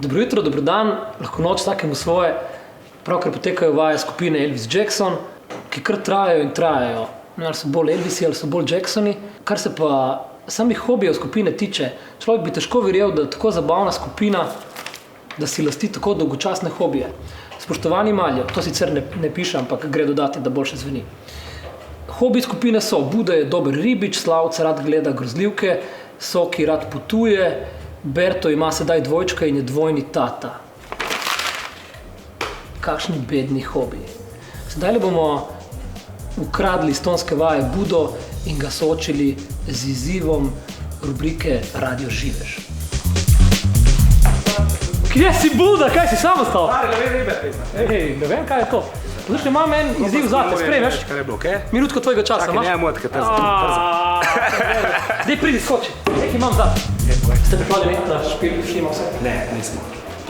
Dobro jutro, dobro dan, lahko noč vsakemu svoje. Pravkar potekajo vaje skupine Elvis Jackson, ki kar trajajo in trajajo. Ali so bolj Elvisi ali so bolj Jacksoni. Kar se pa samih hobijev skupine tiče, človek bi težko verjel, da tako zabavna skupina, da si lasti tako dolgočasne hobije. Spoštovani Maljo, to sicer ne piše, ampak gre dodati, da boljše zveni. Hobiji skupine so: Buda je dober ribič, Slavce rad gleda grozljivke, Soki rad potuje, Berto ima sedaj dvojčka in je dvojni tata. Kakšni bedni hobiji. Sedaj le bomo ukradli iz tonske vaje Budo in ga soočili z izzivom rubrike Radio Živež. Kje si Buda? Kaj si sam ostal? Ne vem, kaj je to. Zdaj, imam en izziv zate, sprejmeš? Minutko tvojega časa imaš? Čakaj, ne motke, Zdaj pridi, skoči. Nekaj imam zate. Ste pripravljeni na špil, šnimo vse? Ne, nismo.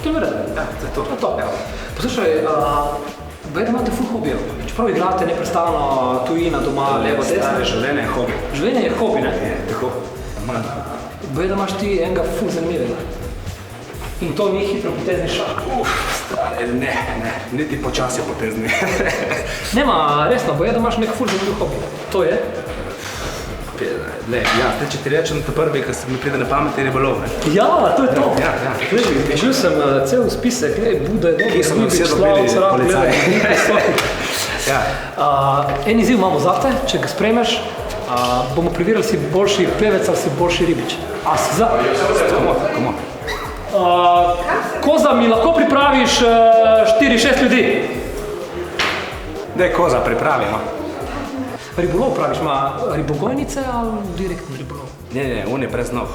To je vrede. Ja, to je to. Poslušaj, da imate ful hobijev. Čeprav igrate neprestano tujina, doma, levo, desno. Življenje je hobi. Življenje je hobi, ne? Je, tako. Da imaš ti enega ful zanimivega. In to ni hitropotezni šah. Ne, niti počasi potezni. Nema, resno, da imaš nek ful zanimiv hobi. To je? Če ti rečem, to prvi, ki mi pride na pamet, je ribolov. Ja, to je to. Ja. Žil sem cel spisek, Buda je dober, Kje so nam vse dobili policaji? En izziv imamo zate, če ga sprejmeš, bomo preverili, si boljši pevec ali si boljši ribič. A si za? Komo? Koza, mi lahko pripraviš 4-6 ljudi? Daj koza, pripravimo. Ribolov praviš, ima ribogojnice ali direktno ribolov? Ne, on je brez nog.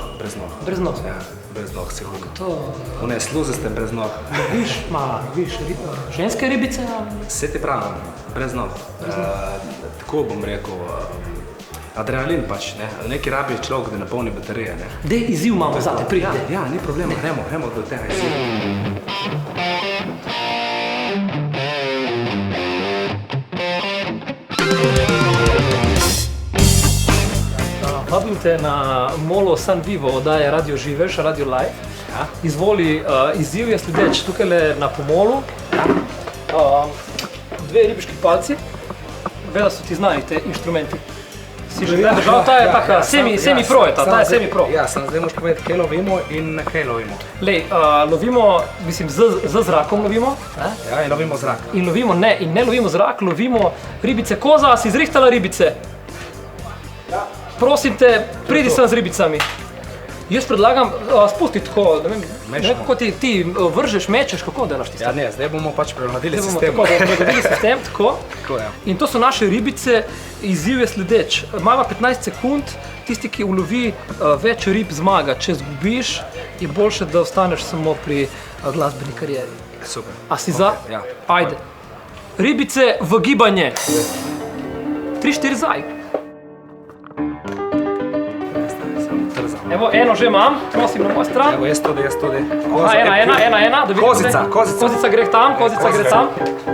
Brez nog? Ja, brez nog, sigurno. To... On je sluzaste brez nog. Viš ženske ribice ali? Vse ti pravim, brez nog. Tako bom rekel, adrenalin pač, ne? Neki rabi človek, da napolni baterije, ne? Dej izziv imamo zate, pride. Ja, ni problema, gremo do tega izziva. Vabim te na Molo San Vivo, oddaje Radio Živež, Radio Live. Ja. Izvoli, izziv je sledeč, tukaj na pomolu. Dve ribiški palci, veda so ti znani te inštrumenti. Si že držal, ta je taka semi-pro je ta je semi-pro. Ja, zdaj moš povedati, kaj lovimo in na kaj lovimo. Lej, lovimo, mislim, z zrakom lovimo. Ja, in lovimo zrak. In ne lovimo zrak, lovimo ribice. Koza, si zrihtala ribice? Ja. Prosim te, pridi sem z ribicami. Jaz predlagam, spusti tako, ne vem, kako ti vržeš, mečeš, kako delaš ti s tem? Ja, ne, zdaj bomo pač prilagodili sistem. Zdaj bomo prilagodili sistem, tako. Tako, ja. In to so naše ribice, izziv je sledeč. Imamo 15 sekund, tisti, ki ulovi več rib, zmaga. Če zgubiš, je boljše, da ostaneš samo pri glasbeni karieri. Super. A si za? Ja. Ajde. Ribice v gibanje. 3-4 zaj. Evo, eno že imam, prosim na mojo stran. Evo, jaz tudi. Ena, da vidim. Kozica gre tam, kozica gre tam.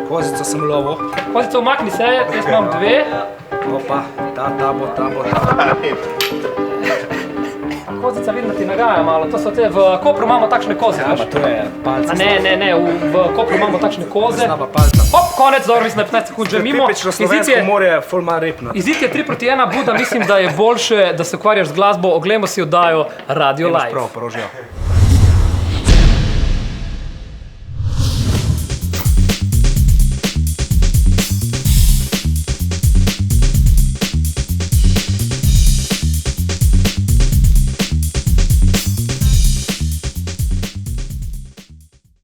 Kozico sem lovil. Kozica, umakni se, jaz imam dve. Opa, ta bo. Kozica vidim, da ti nagaja malo, to so te, v Kopru imamo takšne koze, Ja, pa to je palce. Ne, v Kopru imamo takšne koze. Slaba palca. Hop, konec, dobro, mislim, da 15 sekund že mimo. Tipično slovensko morje, ful manj ribno. Izid je 3-1, Buda, mislim, da je boljše, da se ukvarjaš z glasbo, oglejmo si oddajo Radio Live. Prav, porožijo.